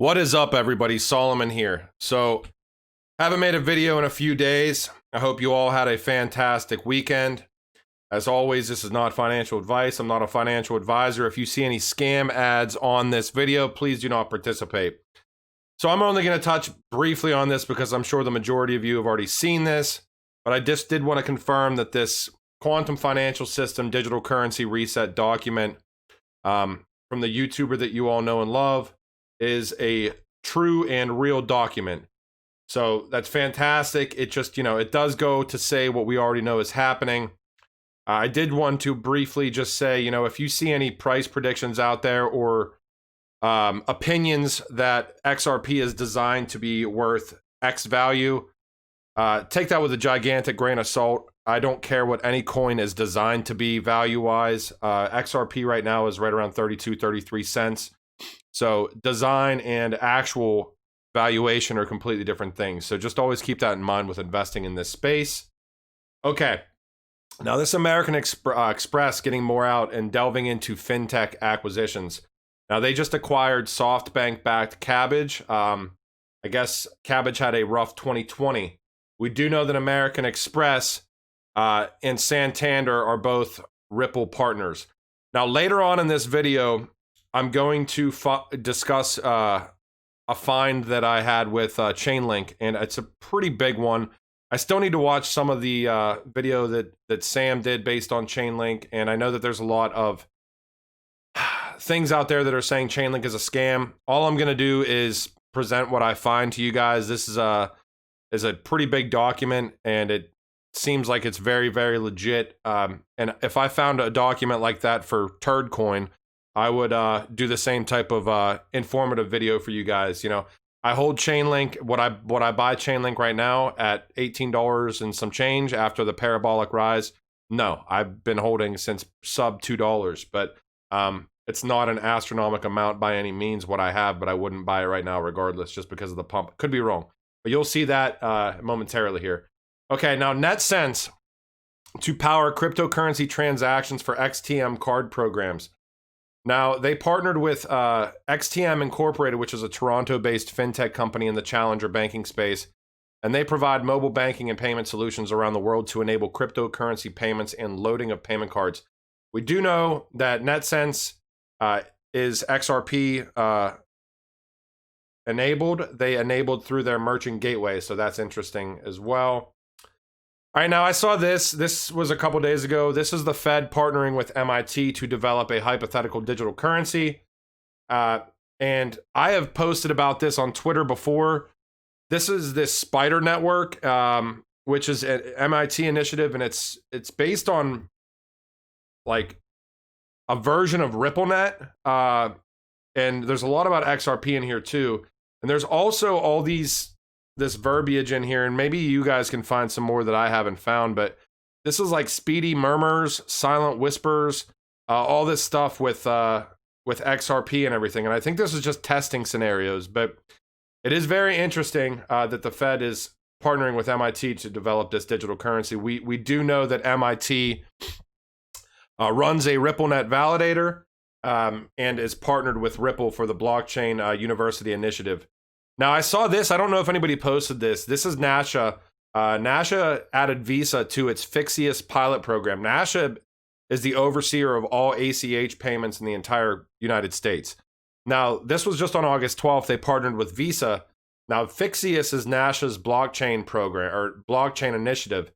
What is up, everybody? Solomon here. So, haven't made a video in a few days. I hope you all had a fantastic weekend. As always, this is not financial advice. I'm not a financial advisor. If you see any scam ads on this video, please do not participate. So I'm only going to touch briefly on this because I'm sure the majority of you have already seen this, but I just did want to confirm that this quantum financial system digital currency reset document from the YouTuber that you all know and love is a true and real document. So that's fantastic. It just, it does go to say what we already know is happening. I did want to briefly just say, if you see any price predictions out there or opinions that XRP is designed to be worth X value, take that with a gigantic grain of salt. I don't care what any coin is designed to be value-wise. XRP right now is right around 32, 33 cents. So design and actual valuation are completely different things. So just always keep that in mind with investing in this space. Okay. Now this American Express getting more out and delving into fintech acquisitions. Now they just acquired SoftBank-backed Cabbage. I guess Cabbage had a rough 2020. We do know that American Express and Santander are both Ripple partners. Now later on in this video, I'm going to discuss a find that I had with Chainlink, and it's a pretty big one. I still need to watch some of the video that Sam did based on Chainlink, and I know that there's a lot of things out there that are saying Chainlink is a scam. All I'm going to do is present what I find to you guys. This is a pretty big document, and it seems like it's very, very legit. And if I found a document like that for Turd Coin, I would do the same type of informative video for you guys. I hold Chainlink. What I buy Chainlink right now at $18 and some change after the parabolic rise. No, I've been holding since sub $2, but it's not an astronomical amount by any means what I have, but I wouldn't buy it right now regardless just because of the pump. Could be wrong, but you'll see that momentarily here. Okay, now Netsense to power cryptocurrency transactions for XTM card programs. Now, they partnered with XTM Incorporated, which is a Toronto-based fintech company in the challenger banking space, and they provide mobile banking and payment solutions around the world to enable cryptocurrency payments and loading of payment cards. We do know that Netsense is XRP enabled. They enabled through their merchant gateway, so that's interesting as well. All right, now I saw this. This was a couple days ago. This is the Fed partnering with MIT to develop a hypothetical digital currency. And I have posted about this on Twitter before. This is this Spider Network, which is an MIT initiative, and it's based on like a version of Ripplenet. And there's a lot about XRP in here too. And there's also all this verbiage in here, and maybe you guys can find some more that I haven't found, but this is like speedy murmurs, silent whispers, all this stuff with XRP and everything. And I think this is just testing scenarios, but it is very interesting that the Fed is partnering with MIT to develop this digital currency. We do know that MIT runs a Ripplenet validator and is partnered with Ripple for the Blockchain University Initiative. Now, I saw this. I don't know if anybody posted this. This is Nacha. Nacha added Visa to its Phixius pilot program. Nacha is the overseer of all ACH payments in the entire United States. Now, this was just on August 12th. They partnered with Visa. Now, Phixius is Nacha's blockchain program or blockchain initiative.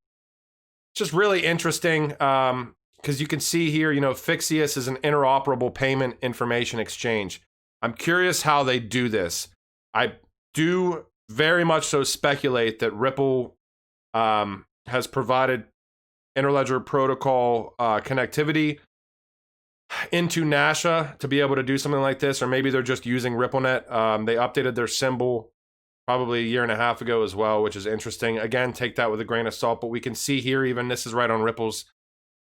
It's just really interesting because you can see here, Phixius is an interoperable payment information exchange. I'm curious how they do this. I do very much so speculate that Ripple has provided interledger protocol connectivity into Nacha to be able to do something like this, or maybe they're just using Ripplenet. They updated their symbol probably a year and a half ago as well, which is interesting. Again, take that with a grain of salt, but we can see here, even this is right on Ripple's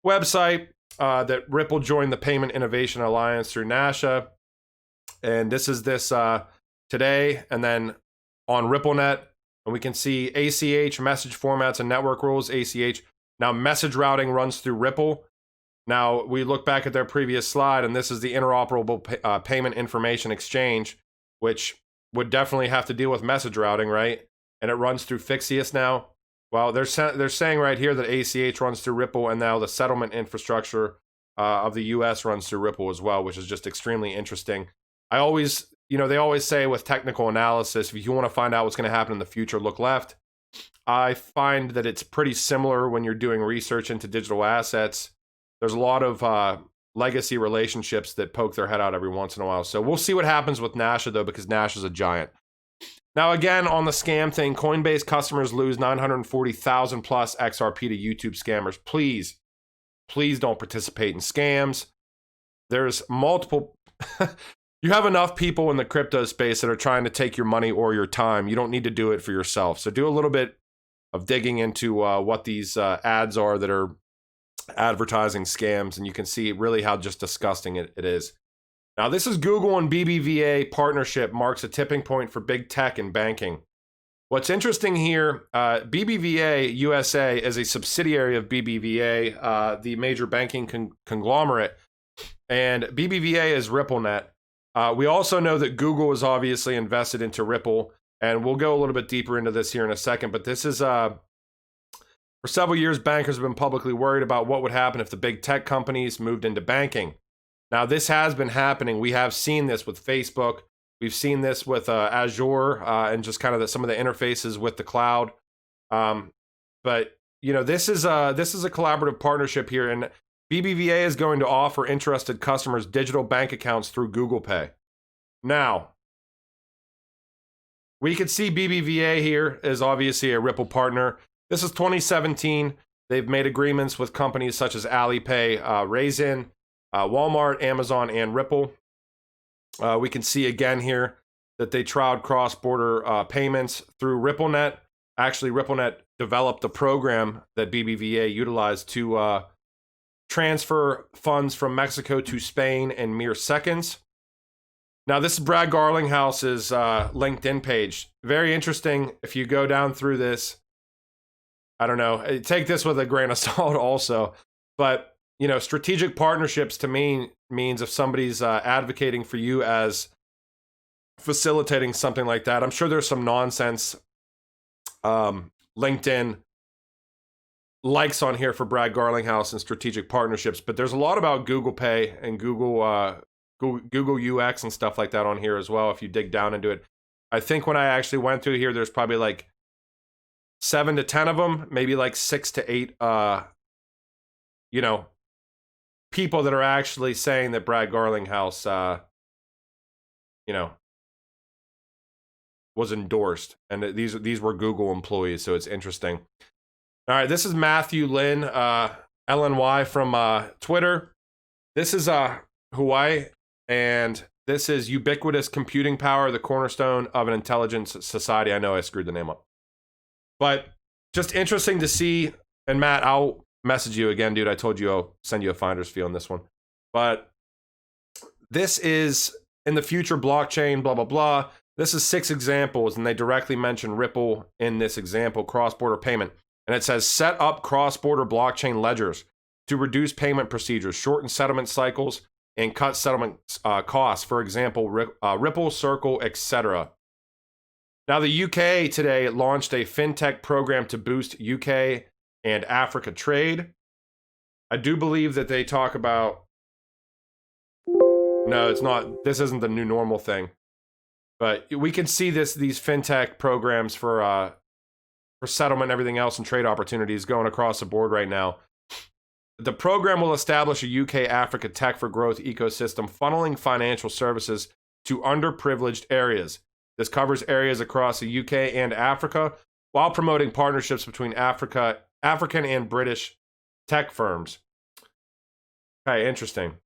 website, that Ripple joined the Payment Innovation Alliance through Nacha. And this is this today, and then on Ripplenet, and we can see ACH, message formats and network rules, ACH. Now message routing runs through Ripple. Now we look back at their previous slide, and this is the interoperable payment information exchange, which would definitely have to deal with message routing, right? And it runs through Phixius now. Well, they're saying right here that ACH runs through Ripple, and now the settlement infrastructure of the US runs through Ripple as well, which is just extremely interesting. I always, they always say with technical analysis, if you want to find out what's going to happen in the future, look left. I find that it's pretty similar when you're doing research into digital assets. There's a lot of legacy relationships that poke their head out every once in a while. So we'll see what happens with Nacha, though, because Nacha's a giant. Now, again, on the scam thing, Coinbase customers lose 940,000 plus XRP to YouTube scammers. Please, please don't participate in scams. There's multiple... You have enough people in the crypto space that are trying to take your money or your time. You don't need to do it for yourself. So do a little bit of digging into what these ads are that are advertising scams, and you can see really how just disgusting it is. Now, this is Google and BBVA partnership marks a tipping point for big tech and banking. What's interesting here, BBVA USA is a subsidiary of BBVA, the major banking conglomerate, and BBVA is Ripplenet. We also know that Google is obviously invested into Ripple, and we'll go a little bit deeper into this here in a second, but this is, for several years, bankers have been publicly worried about what would happen if the big tech companies moved into banking. Now, this has been happening. We have seen this with Facebook. We've seen this with Azure and just kind of some of the interfaces with the cloud. But, this is a collaborative partnership here, and BBVA is going to offer interested customers digital bank accounts through Google Pay. Now, we could see BBVA here is obviously a Ripple partner. This is 2017. They've made agreements with companies such as Alipay, Raisin, Walmart, Amazon, and Ripple. We can see again here that they trialed cross-border payments through Ripplenet. Actually, Ripplenet developed the program that BBVA utilized to transfer funds from Mexico to Spain in mere seconds. Now, this is Brad Garlinghouse's LinkedIn page. Very interesting. If you go down through this, I don't know, take this with a grain of salt also, but strategic partnerships to me means if somebody's advocating for you as facilitating something like that. I'm sure there's some nonsense LinkedIn likes on here for Brad Garlinghouse and strategic partnerships, but there's a lot about Google Pay and Google UX and stuff like that on here as well if you dig down into it. I think when I actually went through here, there's probably like 7 to 10 of them, maybe like 6 to 8 people that are actually saying that Brad Garlinghouse was endorsed, and these were Google employees, so it's interesting. All right, this is Matthew Lin, LNY from Twitter. This is Hawaii, and this is ubiquitous computing power, the cornerstone of an intelligent society. I know I screwed the name up, but just interesting to see. And Matt, I'll message you again, dude. I told you I'll send you a finder's fee on this one. But this is in the future blockchain, blah, blah, blah. This is 6 examples, and they directly mention Ripple in this example, cross-border payment. And it says, set up cross-border blockchain ledgers to reduce payment procedures, shorten settlement cycles, and cut settlement costs. For example, Ripple, Circle, etc. Now, the UK today launched a Fintech program to boost UK and Africa trade. I do believe that they talk about... No, it's not. This isn't the new normal thing. But we can see these Fintech programs for settlement and everything else and trade opportunities going across the board right now. The program will establish a UK-Africa tech for growth ecosystem, funneling financial services to underprivileged areas. This covers areas across the UK and Africa, while promoting partnerships between African and British tech firms. Okay, interesting.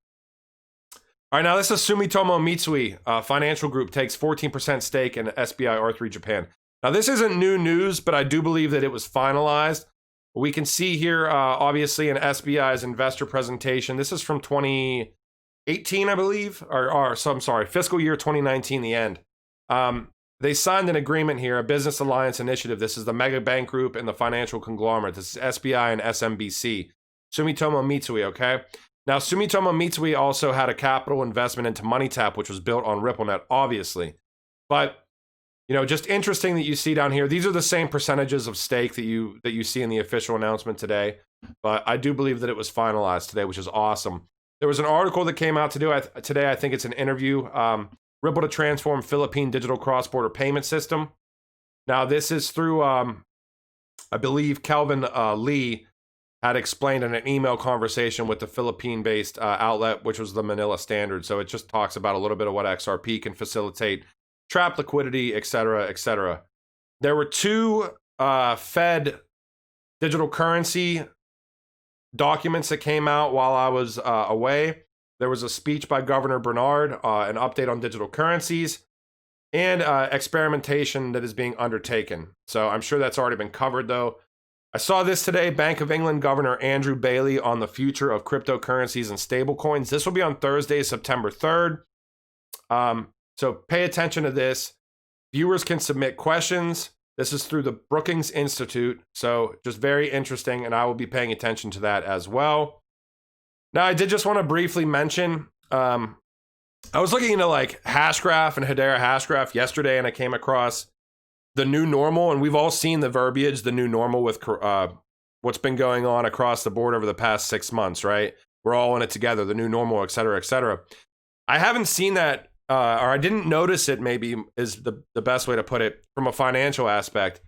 All right, now this is Sumitomo Mitsui. Financial group takes 14% stake in SBI R3 Japan. Now, this isn't new news, but I do believe that it was finalized. We can see here, obviously, in SBI's investor presentation. This is from 2018, I believe, so I'm sorry, fiscal year 2019, the end. They signed an agreement here, a business alliance initiative. This is the mega bank group and the financial conglomerate. This is SBI and SMBC. Sumitomo Mitsui, okay? Now, Sumitomo Mitsui also had a capital investment into MoneyTap, which was built on Ripplenet, obviously. But Just interesting that you see down here. These are the same percentages of stake that you see in the official announcement today, but I do believe that it was finalized today, which is awesome. There was an article that came out today. I think it's an interview. Ripple to transform Philippine digital cross-border payment system. Now, this is through, I believe, Kelvin Lee had explained in an email conversation with the Philippine-based outlet, which was the Manila Standard. So it just talks about a little bit of what XRP can facilitate, trap liquidity, et cetera, et cetera. There were two Fed digital currency documents that came out while I was away. There was a speech by Governor Bernard, an update on digital currencies, and experimentation that is being undertaken. So I'm sure that's already been covered, though. I saw this today, Bank of England Governor Andrew Bailey on the future of cryptocurrencies and stablecoins. This will be on Thursday, September 3rd. So pay attention to this. Viewers can submit questions. This is through the Brookings Institute. So just very interesting, and I will be paying attention to that as well. Now, I did just want to briefly mention, I was looking into like Hashgraph and Hedera Hashgraph yesterday, and I came across the new normal, and we've all seen the verbiage, the new normal with what's been going on across the board over the past 6 months, right? We're all in it together, the new normal, et cetera, et cetera. I haven't seen that, or I didn't notice it, maybe is the best way to put it, from a financial aspect.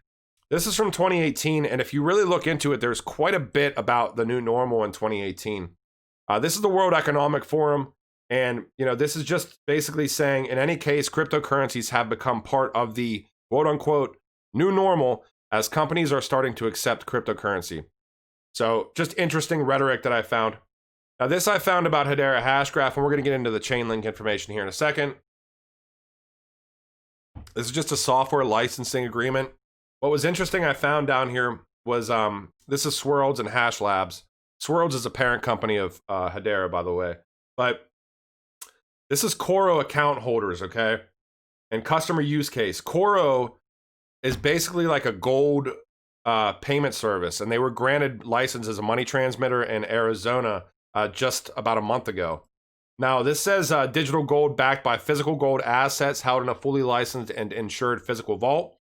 This is from 2018, and if you really look into it, there's quite a bit about the new normal in 2018. This is the World Economic Forum, and this is just basically saying, in any case, cryptocurrencies have become part of the quote-unquote new normal as companies are starting to accept cryptocurrency. So just interesting rhetoric that I found. Now, this I found about Hedera Hashgraph, and we're going to get into the Chainlink information here in a second. This is just a software licensing agreement. What was interesting I found down here was this is Swirlds and Hash Labs. Swirlds is a parent company of Hedera, by the way. But this is Coro account holders, okay? And customer use case. Coro is basically like a gold payment service, and they were granted license as a money transmitter in Arizona just about a month ago. Now, this says digital gold backed by physical gold assets held in a fully licensed and insured physical vault.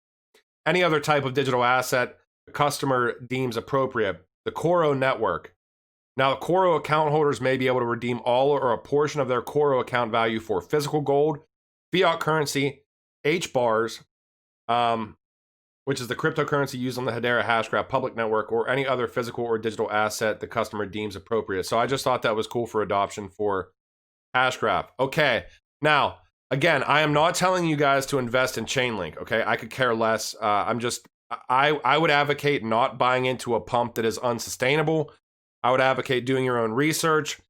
Any other type of digital asset the customer deems appropriate. The Coro network. Now, Coro account holders may be able to redeem all or a portion of their Coro account value for physical gold, fiat currency, H-bars, which is the cryptocurrency used on the Hedera Hashgraph public network, or any other physical or digital asset the customer deems appropriate. So I just thought that was cool for adoption for Hashgraph. Okay, now, again, I am not telling you guys to invest in Chainlink, okay? I could care less. I would advocate not buying into a pump that is unsustainable. I would advocate doing your own research.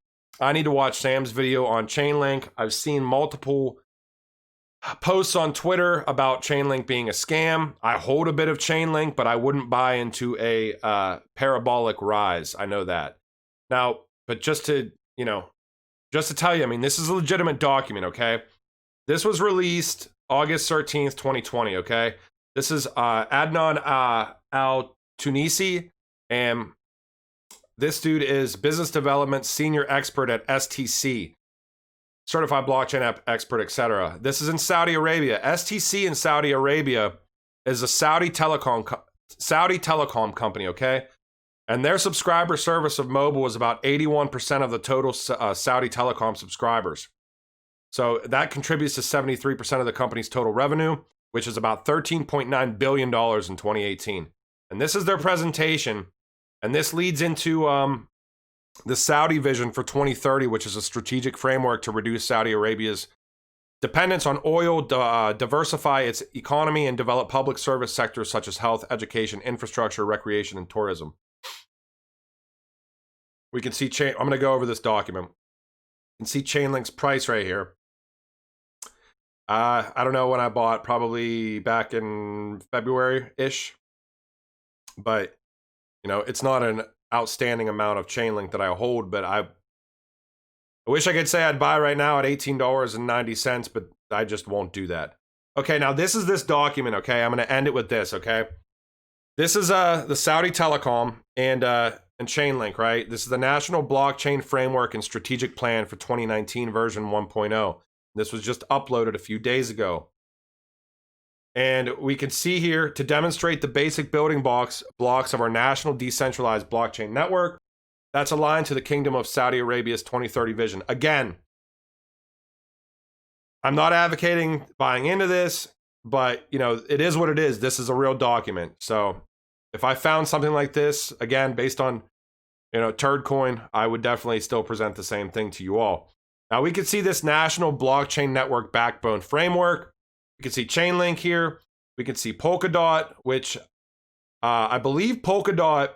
I need to watch Sam's video on Chainlink. I've seen multiple posts on Twitter about Chainlink being a scam. I hold a bit of Chainlink, but I wouldn't buy into a parabolic rise. I know that. Now, but just to tell you, I mean, this is a legitimate document, okay? This was released August 13th, 2020, okay? This is Adnan Al-Tunisi, and this dude is business development senior expert at STC. Certified blockchain expert, etc. This is in Saudi Arabia. STC in Saudi Arabia is a Saudi telecom company, okay? And their subscriber service of mobile is about 81% of the total Saudi telecom subscribers. So that contributes to 73% of the company's total revenue, which is about $13.9 billion in 2018. And this is their presentation. And this leads into the Saudi vision for 2030, which is a strategic framework to reduce Saudi Arabia's dependence on oil, diversify its economy, and develop public service sectors such as health, education, infrastructure, recreation, and tourism. We can see, I'm going to go over this document. You can see Chainlink's price right here. I don't know when I bought, probably back in February-ish. But, it's not an outstanding amount of Chainlink that I hold, but I wish I could say I'd buy right now at $18.90, but I just won't do that. Okay, now this is this document, okay? I'm going to end it with this, okay? This is the Saudi Telecom and Chainlink, right? This is the National Blockchain Framework and Strategic Plan for 2019 version 1.0. This was just uploaded a few days ago. And we can see here to demonstrate the basic building blocks of our national decentralized blockchain network that's aligned to the Kingdom of Saudi Arabia's 2030 vision. Again, I'm not advocating buying into this, but it is what it is. This is a real document. So if I found something like this, again, based on turd coin, I would definitely still present the same thing to you all. Now we can see this national blockchain network backbone framework. We can see Chainlink here. We can see Polkadot, which I believe Polkadot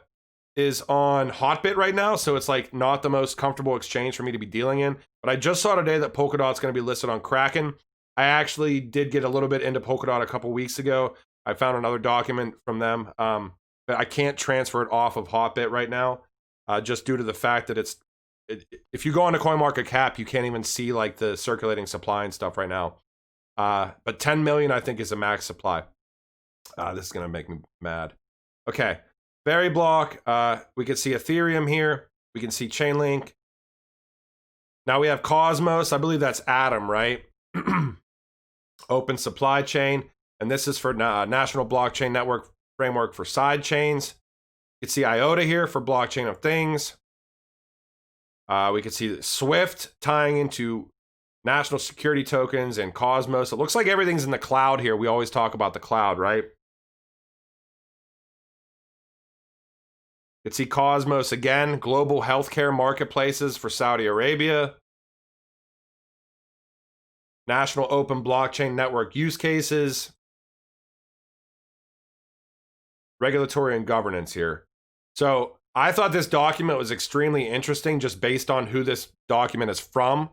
is on Hotbit right now, so it's like not the most comfortable exchange for me to be dealing in. But I just saw today that Polkadot's going to be listed on Kraken. I actually did get a little bit into Polkadot a couple weeks ago. I found another document from them, but I can't transfer it off of Hotbit right now, just due to the fact that if you go on to CoinMarketCap, you can't even see like the circulating supply and stuff right now. But 10 million, I think, is the max supply. This is going to make me mad. Okay. Berry block. We can see Ethereum here. We can see Chainlink. Now we have Cosmos. I believe that's Atom, right? Open supply chain. And this is for National Blockchain Network Framework for side chains. You can see IOTA here for Blockchain of Things. We can see Swift tying into national security tokens and Cosmos. It looks like everything's in the cloud here. We always talk about the cloud, right? You can see Cosmos again, global healthcare marketplaces for Saudi Arabia. National Open Blockchain Network use cases. Regulatory and governance here. So I thought this document was extremely interesting just based on who this document is from.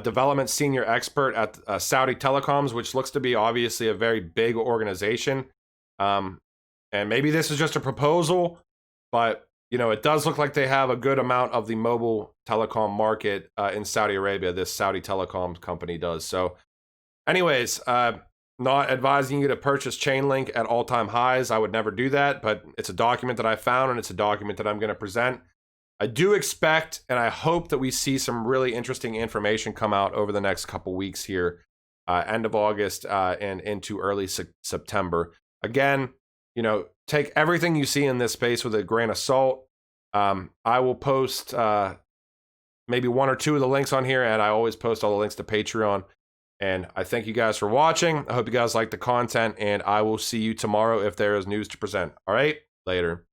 Development senior expert at Saudi Telecoms, which looks to be obviously a very big organization. And maybe this is just a proposal, but it does look like they have a good amount of the mobile telecom market in Saudi Arabia. This Saudi Telecoms company does. So anyways, not advising you to purchase Chainlink at all-time highs. I would never do that, but it's a document that I found, and it's a document that I'm going to present. I do expect, and I hope that we see some really interesting information come out over the next couple weeks here, end of August and into early September. Again, take everything you see in this space with a grain of salt. I will post maybe one or two of the links on here, and I always post all the links to Patreon. And I thank you guys for watching. I hope you guys like the content, and I will see you tomorrow if there is news to present. All right, later.